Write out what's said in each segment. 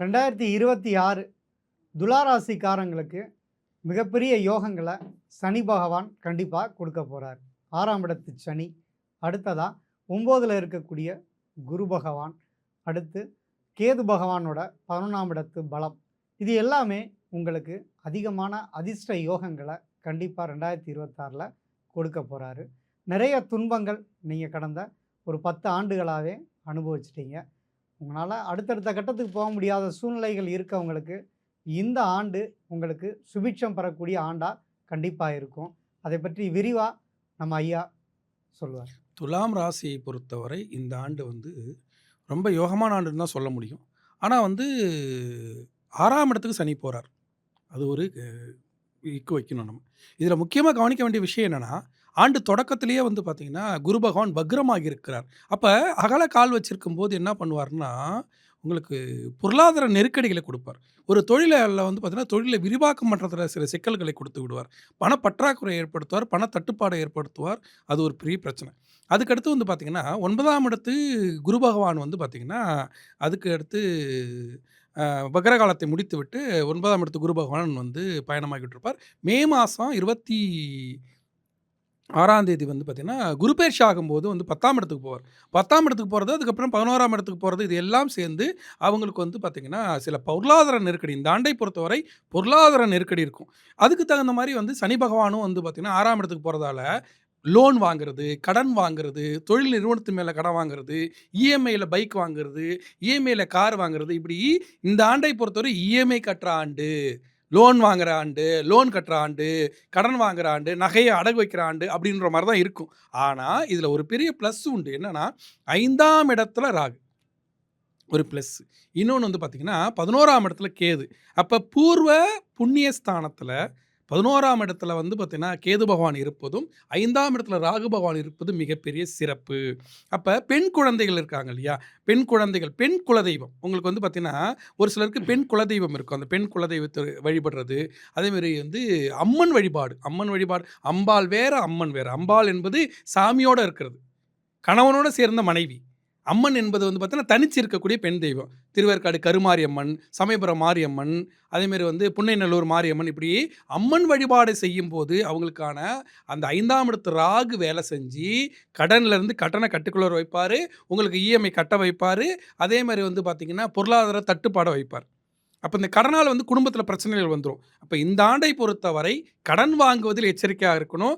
2026 துலா ராசிக்காரங்களுக்கு மிகப்பெரிய யோகங்கள சனி பகவான் கண்டிப்பா குடுக்க போறார். 6ஆம் இடத்து சனி, அடுத்ததா 9ல இருக்கக்கூடிய குரு பகவான், அடுத்து கேது பகவானோட 11ஆம் இடத்து பலம். இது எல்லாமே உங்களுக்கு அதிகமான அதிர்ஷ்ட யோகங்கள கண்டிப்பா 2026ல கொடுக்க போறாரு. நிறைய துன்பங்கள் நீங்க கடந்த ஒரு 10 ஆண்டுகளாவே அனுபவிச்சுட்டீங்க. உங்களால அடுத்தடுத்த கட்டத்துக்கு போக முடியாத சூழ்நிலைகள் இருக்கவங்களுக்கு, இந்த ஆண்டு உங்களுக்கு சுபிட்சம் பெறக்கூடிய ஆண்டா கண்டிப்பா இருக்கும். அதை பற்றி விரிவா நம்ம ஐயா சொல்லுவார். துலாம் ராசியை பொறுத்தவரை இந்த ஆண்டு வந்து ரொம்ப யோகமான ஆண்டுன்னு தான் சொல்ல முடியும். ஆனா வந்து 6ஆம் இடத்துக்கு சனி போறார். அது ஒரு இக்கு வைக்கணும் நம்ம. இதில முக்கியமா கவனிக்க வேண்டிய விஷயம் என்னன்னா, ஆண்டு தொடக்கத்திலேயே வந்து பார்த்தீங்கன்னா, குரு பகவான் வக்ரமாகி இருக்கிறார். அப்ப அகல கால் வச்சிருக்கும்போது என்ன பண்ணுவார்ன்னா, உங்களுக்கு பொருளாதார நெருக்கடிகள குடுப்பார். ஒரு தொழிலாளர்ல வந்து பார்த்தீங்கன்னா, தொழில விரிவாக்கம் பண்றதுல சில சிக்கல்களை குடுத்து விடுவார். பணப்பற்றாக்குறை ஏற்படுத்துவார், பண தட்டுப்பாடை ஏற்படுத்துவார். அது ஒரு பெரிய பிரச்சனை. அதுக்கடுத்து வந்து பார்த்தீங்கன்னா, 9ஆம் இடத்து குரு பகவான் வந்து பார்த்தீங்கன்னா, அதுக்கு அடுத்து வக்ர காலத்தை முடித்துவிட்டு 9ஆம் இடத்து குரு பகவான் வந்து பயணமாகிட்டு இருப்பார். மே மாசம் 26ஆம் தேதி வந்து பார்த்தீங்கன்னா, குரு பெயர்ச்சி ஆகும்போது வந்து 10ஆம் இடத்துக்கு போவார். 10ஆம் இடத்துக்கு போறது, அதுக்கப்புறம் 11ஆம் இடத்துக்கு போறது, இது எல்லாம் சேர்ந்து அவங்களுக்கு வந்து பார்த்தீங்கன்னா, சில பொருளாதார நெருக்கடி இந்த ஆண்டை பொறுத்தவரை பொருளாதார நெருக்கடி இருக்கும். அதுக்கு தகுந்த மாரி வந்து சனி பகவானும் வந்து பார்த்தீங்கன்னா, 6ஆம் இடத்துக்கு போறதால லோன் வாங்குறது, கடன் வாங்குறது, தொழில் நிறுவனத்து மேல கடன் வாங்குறது, இஎம்ஐல பைக் வாங்குறது, இஎம்ஐல கார் வாங்குறது, இப்படி இந்த ஆண்டை பொறுத்தவரை இஎம்ஐ கட்டுற ஆண்டு, லோன் வாங்குற ஆண்டு, லோன் கட்டுற ஆண்டு, கடன் வாங்குற ஆண்டு, நகைய அடகு வைக்கிற ஆண்டு அப்படின்ற மாரி தான் இருக்கும். ஆனா, இதுல ஒரு பெரிய பிளஸ் உண்டு. என்னன்னா, 5ஆம் இடத்துல ராகு. ஒரு பிளஸ். இன்னொன்னு வந்து பார்த்தீங்கன்னா, 11ஆம் இடத்துல கேது. அப்ப பூர்வ புண்ணிய ஸ்தானத்துல 11ஆம் இடத்துல வந்து பார்த்தீங்கன்னா, கேது பகவான் இருப்பதும், 5ஆம் இடத்துல ராகு பகவான் இருப்பதும் மிகப்பெரிய சிறப்பு. அப்ப பெண் குழந்தைகள் இருக்காங்க இல்லையா? பெண் குழந்தைகள், பெண் குலதெய்வம். உங்களுக்கு வந்து பார்த்தீங்கன்னா, ஒரு சிலருக்கு பெண் குலதெய்வம் இருக்கும். அந்த பெண் குலதெய்வத்த வழிபடுறது. அதேமாரி வந்து அம்மன் வழிபாடு. அம்மன் வழிபாடு அம்பாள் வேற, அம்மன் வேற. அம்பாள் என்பது சாமியோட இருக்கிறது. கணவனோட சேர்ந்த மனைவி. அம்மன் என்பது வந்து பார்த்தீங்கன்னா, தனிச்சு இருக்கக்கூடிய பெண் தெய்வம். திருவேற்காடு கருமாரியம்மன், சமயபுரம் மாரியம்மன், அதேமாரி வந்து புன்னைநல்லூர் மாரியம்மன் இப்படி அம்மன் வழிபாடு செய்யும்போது, அவங்களுக்கான அந்த 5ஆம் இடத்து ராகு வேலை செஞ்சு, கடன்லேருந்து கடன கட்டுக்குள்ள வைப்பாரு. உங்களுக்கு இஎம்ஐ கட்ட வைப்பாரு. அதேமாரி வந்து பார்த்தீங்கன்னா, பொருளாதார தட்டுப்பாட வைப்பார். அப்ப இந்த கடனால வந்து குடும்பத்தில பிரச்சனைகள் வந்துரும். அப்ப இந்த ஆண்டை பொறுத்தவரை கடன் வாங்குவதில் எச்சரிக்கையா இருக்கணும்.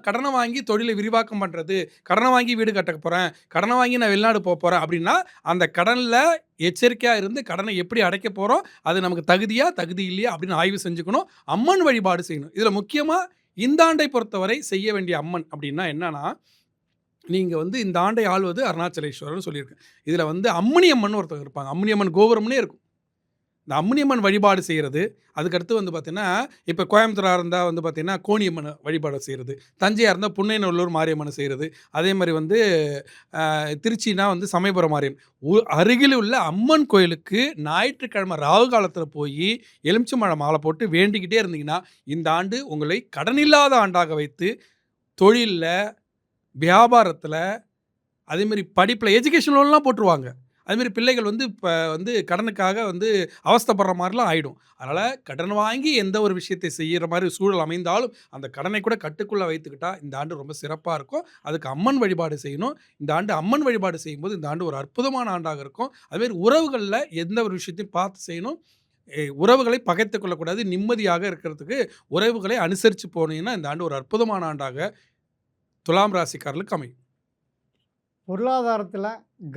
கடன வாங்கி தொழிலை விரிவாக்கம் பண்றது, கடன வாங்கி வீடு கட்டப் போறேன், கடன வாங்கி நான் வெளிநாடு போறேன் அப்படின்னா, அந்த கடன்ல எச்சரிக்கையா இருந்து கடனை எப்படி அடைக்கப் போறோம், அது நமக்கு தகுதியா, தகுதி இல்லையா அப்படின்னு ஆய்வு செஞ்சுக்கணும். அம்மன் வழிபாடு செய்யணும். இதுல முக்கியமா இந்த ஆண்டை பொறுத்தவரை செய்ய வேண்டிய அம்மன் அப்படின்னா என்னன்னா, நீங்க வந்து இந்த ஆண்டை ஆள்வது அருணாச்சலேஸ்வரர்ன்னு சொல்லியிருக்கேன். இதுல வந்து அம்மணி அம்மன்னு ஒருத்தங்க இருப்பாங்க. அம்மணி அம்மன் கோபுரம்னே இருக்கும். இந்த அம்மணியம்மன் வழிபாடு செய்கிறது. அதுக்கடுத்து வந்து பார்த்தீங்கன்னா, இப்ப கோயம்புத்தூரா இருந்தா வந்து பார்த்தீங்கன்னா, கோணியம்மன வழிபாடு செய்றது. தஞ்சையா இருந்தா புன்னைநல்லூர் மாரியம்மன செய்றது. அதேமாரி வந்து திருச்சினா வந்து சமயபுரம் மாரியம்மன். அருகில் உள்ள அம்மன் கோயிலுக்கு ஞாயிற்றுக்கிழமை ராகு காலத்தில போயி, எலுமிச்சம்பழ மாலை போட்டு வேண்டிக்கிட்டே இருந்தீங்கன்னா, இந்த ஆண்டு உங்களை கடனில்லாத ஆண்டாக வைத்து, தொழில்ல, வியாபாரத்தில, அதேமாரி படிப்புல எஜுகேஷன் லோன்லாம் போட்டுருவாங்க. அதுமாரி பிள்ளைகள் வந்து இப்ப வந்து கடனுக்காக வந்து அவஸ்தைப்படுற மாரிலாம் ஆயிடும். அதனால கடன் வாங்கி எந்த ஒரு விஷயத்தை செய்யிற மாரி சூழல் அமைந்தாலும், அந்த கடனை கூட கட்டுக்குள்ள வைத்துக்கிட்டா, இந்த ஆண்டு ரொம்ப சிறப்பா இருக்கும். அதுக்கு அம்மன் வழிபாடு செய்யணும். இந்த ஆண்டு அம்மன் வழிபாடு செய்யும்போது, இந்த ஆண்டு ஒரு அற்புதமான ஆண்டாக இருக்கும். அதுமாரி உறவுகள்ல எந்த ஒரு விஷயத்தையும் பார்த்து செய்யணும். உறவுகளை பகைத்துக் கொள்ளக்கூடாது. நிம்மதியாக இருக்கிறதுக்கு உறவுகளை அனுசரிச்சு போனீங்கன்னா, இந்த ஆண்டு ஒரு அற்புதமான ஆண்டாக துலாம் ராசிக்காரர்களுக்கு அமையும். பொருளாதாரத்தில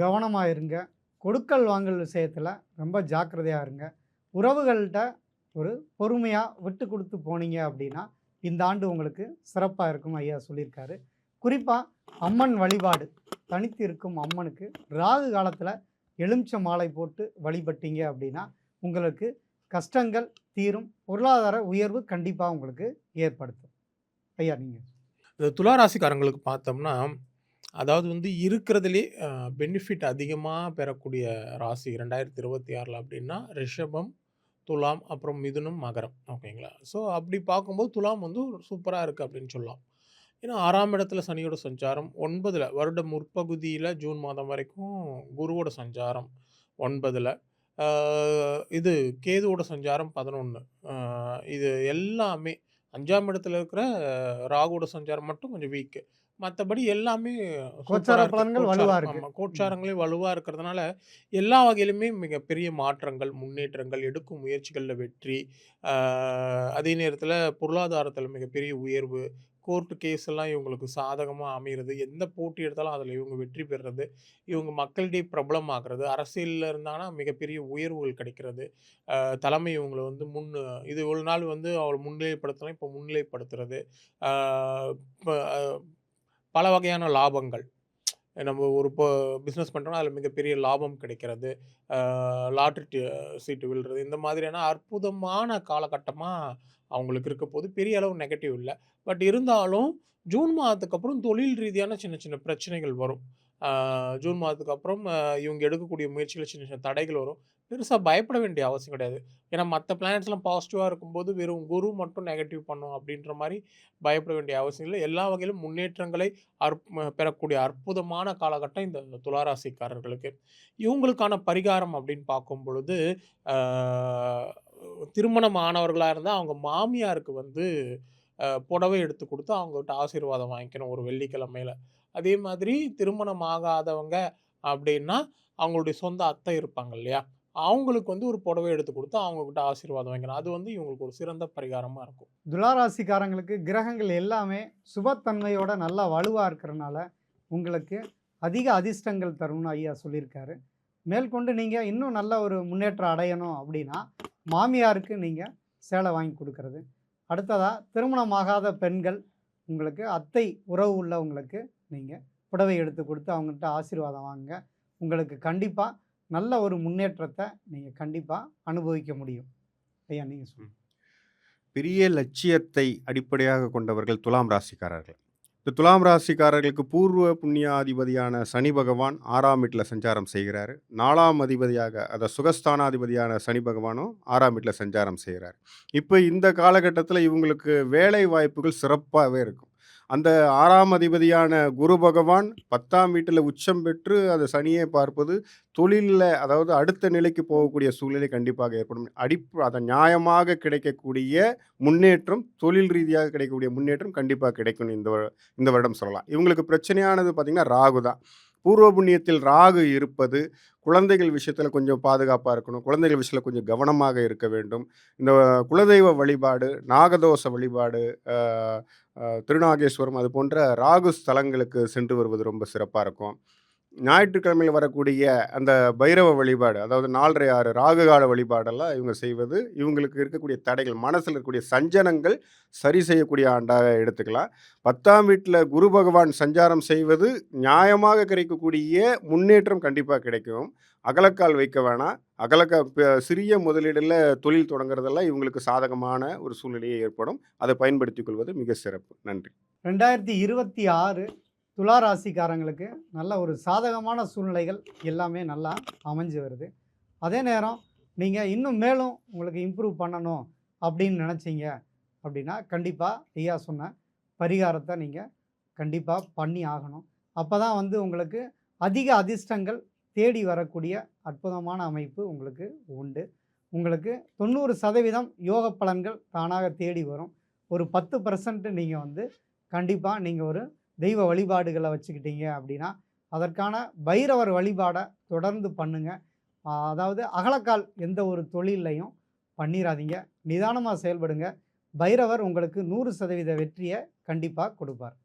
கவனமா இருங்க. கொடுக்கல் வாங்கல் விஷயத்தில ரொம்ப ஜாக்கிரதையா இருங்க. உறவுகள்ட்ட ஒரு பொறுமையா விட்டு குடுத்து போனீங்க அப்படின்னா, இந்த ஆண்டு உங்களுக்கு சிறப்பா இருக்கும்னு ஐயா சொல்லியிருக்காரு. குறிப்பா அம்மன் வழிபாடு. தனித்து இருக்கும் அம்மனுக்கு ராகு காலத்தில எலுமிச்சை மாலை போட்டு வழிபட்டீங்க அப்படின்னா, உங்களுக்கு கஷ்டங்கள் தீரும். பொருளாதார உயர்வு கண்டிப்பா உங்களுக்கு ஏற்படுத்தும். ஐயா நீங்க. இந்த துலா ராசிக்காரங்களுக்கு பார்த்தோம்னா, அதாவது வந்து இருக்கிறதிலே பெனிஃபிட் அதிகமா பெறக்கூடிய ராசி 2026ல அப்படின்னா, ரிஷபம், துலாம், அப்புறம் மிதுனம், மகரம். ஓகேங்களா? ஸோ அப்படி பார்க்கும்போது துலாம் வந்து சூப்பரா இருக்கு அப்படின்னு சொல்லலாம். ஏன்னா 6ஆம் இடத்துல சனியோட சஞ்சாரம், 9ல வருட முற்பகுதியில ஜூன் மாதம் வரைக்கும் குருவோட சஞ்சாரம் 9ல. ஆ இது கேதுவோட சஞ்சாரம் 11. ஆ இது எல்லாமே 5ஆம் இடத்துல இருக்கிற ராகுவோட சஞ்சாரம் மட்டும் கொஞ்சம் வீக்கு. மத்தபடி எல்லாமே கோச்சார சூப்பரா இருக்கு. பலன்கள் வலுவா இருக்கு. ஆமா. ம். கோட்சாரங்களே வலுவா இருக்கிறதுனால, எல்லா வகையிலுமே மிகப்பெரிய மாற்றங்கள், முன்னேற்றங்கள், எடுக்கும் முயற்சிகள்ல வெற்றி, ஆ அதே நேரத்தில பொருளாதாரத்தில மிகப்பெரிய உயர்வு, கோர்ட் கேஸ் எல்லாம் இவங்களுக்கு சாதகமா அமையிறது, எந்த போட்டி எடுத்தாலும் அதில இவங்க வெற்றி பெறுறது, இவங்க மக்களிடையே பிரபலமாகுறது, அரசியல்ல இருந்தாங்கன்னா மிகப்பெரிய உயர்வுகள் கிடைக்கிறது, தலைமை இவங்கள வந்து இது இவ்வளோ நாள் வந்து அவள முன்னிலைப்படுத்தலாம், இப்போ முன்னிலைப்படுத்துறது, ஆ இப்ப பல வகையான லாபங்கள். நம்ம ஒரு பிசினஸ் பண்றோம்னா, அதில மிகப்பெரிய லாபம் கிடைக்கிறது. ஆ லாட்டரி சீட்டு விழுறது. இந்த மாதிரியான அற்புதமான காலகட்டமா அவங்களுக்கு இருக்கப்போது. பெரிய அளவு நெகட்டிவ் இல்ல. பட் இருந்தாலும் ஜூன் மாதத்துக்கு அப்புறம் தொழில் ரீதியான சின்ன சின்ன பிரச்சனைகள் வரும். ஆ ஜூன் மாதத்துக்கு அப்புறம் இவங்க எடுக்கக்கூடிய முயற்சிகள்ல சின்ன சின்ன தடைகள் வரும். பெருசா பயப்பட வேண்டிய அவசியம் கிடையாது. ஏன்னா மத்த பிளானட்ஸ்லாம் பாசிட்டிவா இருக்கும்போது, வெறும் குரு மட்டும் நெகட்டிவ் பண்ணும் அப்படின்ற மாரி பயப்பட வேண்டிய அவசியம் இல்ல. எல்லா வகையிலும் முன்னேற்றங்களை பெறக்கூடிய அற்புதமான காலகட்டம் இந்த துலா ராசிக்காரர்களுக்கு. இவங்களுக்கான பரிகாரம் அப்படின்னு பார்க்கும் பொழுது, ஆ திருமணம் ஆனவர்களா இருந்தா, அவங்க மாமியாருக்கு வந்து புடவை எடுத்து குடுத்து அவங்ககிட்ட ஆசீர்வாதம் வாங்கிக்கணும் ஒரு வெள்ளிக்கிழமையில. அதே மாதிரி திருமணம் ஆகாதவங்க அப்படின்னா, அவங்களுடைய சொந்த அத்தை இருப்பாங்க இல்லையா? அவங்களுக்கு வந்து ஒரு புடவை எடுத்து குடுத்து அவங்ககிட்ட ஆசீர்வாதம் வாங்கிக்கணும். அது வந்து இவங்களுக்கு ஒரு சிறந்த பரிகாரமா இருக்கும். துளாராசிக்காரங்களுக்கு கிரகங்கள் எல்லாமே சுபத்தன்மையோட நல்லா வலுவா இருக்கிறனால, உங்களுக்கு அதிக அதிர்ஷ்டங்கள் தரும்னு ஐயா சொல்லியிருக்காரு. மேற்கொண்டு நீங்க இன்னும் நல்ல ஒரு முன்னேற்றம் அடையணும் அப்படின்னா, மாமியாருக்கு நீங்க சேலை வாங்கி குடுக்குறது. அடுத்ததா திருமணமாகாத பெண்கள், உங்களுக்கு அத்தை உறவு உள்ளவங்களுக்கு நீங்க புடவை எடுத்து குடுத்து அவங்கள்ட்ட ஆசீர்வாதம் வாங்குங்க. உங்களுக்கு கண்டிப்பா நல்ல ஒரு முன்னேற்றத்த நீங்க கண்டிப்பா அனுபவிக்க முடியும். ஐயா நீங்க சொல்லுங்க. பெரிய லட்சியத்தை அடிப்படையாக கொண்டவர்கள் துலாம் ராசிக்காரர்கள். இந்த துலாம் ராசிக்காரர்களுக்கு பூர்வ புண்ணியாதிபதியான சனி பகவான் 6ஆம் வீட்ல சஞ்சாரம் செய்கிறாரு. 4ஆம் அதிபதியாக சுகஸ்தானாதிபதியான சனி பகவானும் 6ஆம் வீட்ல சஞ்சாரம் செய்கிறார். இப்போ இந்த காலகட்டத்தில இவங்களுக்கு வேலை வாய்ப்புகள் சிறப்பாவே இருக்கும். அந்த 6ஆம் அதிபதியான குரு பகவான் 10ஆம் வீட்டில உச்சம் பெற்று அது சனியை பார்ப்பது தொழில்ல, அதாவது அடுத்த நிலைக்கு போகக்கூடிய சூழ்நிலை கண்டிப்பாக ஏற்படும். அத நியாயமாக கிடைக்கக்கூடிய முன்னேற்றம், தொழில் ரீதியாக கிடைக்கக்கூடிய முன்னேற்றம் கண்டிப்பா கிடைக்கும்னு இந்த வருடம் சொல்லலாம். இவங்களுக்கு பிரச்சனையானது பார்த்தீங்கன்னா, ராகு தான். பூர்வ புண்ணியத்தில் ராகு இருப்பது, குழந்தைகள் விஷயத்தில கொஞ்சம் பாதுகாப்பா இருக்கணும். குழந்தைகள் விஷயத்தில கொஞ்சம் கவனமாக இருக்க வேண்டும். இந்த குலதெய்வ வழிபாடு, நாகதோஷ வழிபாடு, அ திருநாகேஸ்வரம் அது போன்ற ராகு ஸ்தலங்களுக்கு சென்று வருவது ரொம்ப சிறப்பா இருக்கும். ஞாயிற்றுக்கிழமையில் வரக்கூடிய அந்த பைரவ வழிபாடு, அதாவது 4:30, 6 ராகு கால வழிபாடெல்லாம் இவங்க செய்வது, இவங்களுக்கு இருக்கக்கூடிய தடைகள், மனசில் இருக்கக்கூடிய சஞ்சனங்கள் சரி செய்யக்கூடிய ஆண்டாக எடுத்துக்கலாம். 10ஆம் வீட்டில் குரு பகவான் சஞ்சாரம் செய்வது நியாயமாக கிடைக்கக்கூடிய முன்னேற்றம் கண்டிப்பாக கிடைக்கும். அகலக்கால் வைக்க வேணாம். சிறிய முதலீடுல தொழில் தொடங்குறதெல்லாம் இவங்களுக்கு சாதகமான ஒரு சூழ்நிலையே ஏற்படும். அதை பயன்படுத்திக் கொள்வது மிக சிறப்பு. நன்றி. 2026 துலா ராசிக்காரங்களுக்கு நல்ல ஒரு சாதகமான சூழ்நிலைகள் எல்லாமே நல்லா அமைஞ்சு வருது. அதே நேரம் நீங்கள் இன்னும் மேலும் உங்களுக்கு இம்ப்ரூவ் பண்ணணும் அப்படின்னு நினச்சிங்க அப்படின்னா, கண்டிப்பாக ஐயா சொன்ன பரிகாரத்தை நீங்கள் கண்டிப்பாக பண்ணி ஆகணும். அப்போ தான் வந்து உங்களுக்கு அதிக அதிர்ஷ்டங்கள் தேடி வரக்கூடிய அற்புதமான அமைப்பு உங்களுக்கு உண்டு. உங்களுக்கு 90% யோக பலன்கள் தானாக தேடி வரும். ஒரு 10% நீங்கள் வந்து கண்டிப்பாக நீங்கள் ஒரு தெய்வ வழிபாடுகளை வச்சுக்கிட்டீங்க அப்படின்னா, அதற்கான பைரவர் வழிபாடை தொடர்ந்து பண்ணுங்க. அதாவது அகலக்கால் எந்த ஒரு தொழில்லையும் பண்ணிராதீங்க. நிதானமா செயல்படுங்க. பைரவர் உங்களுக்கு 100% வெற்றியை கண்டிப்பா கொடுப்பார்.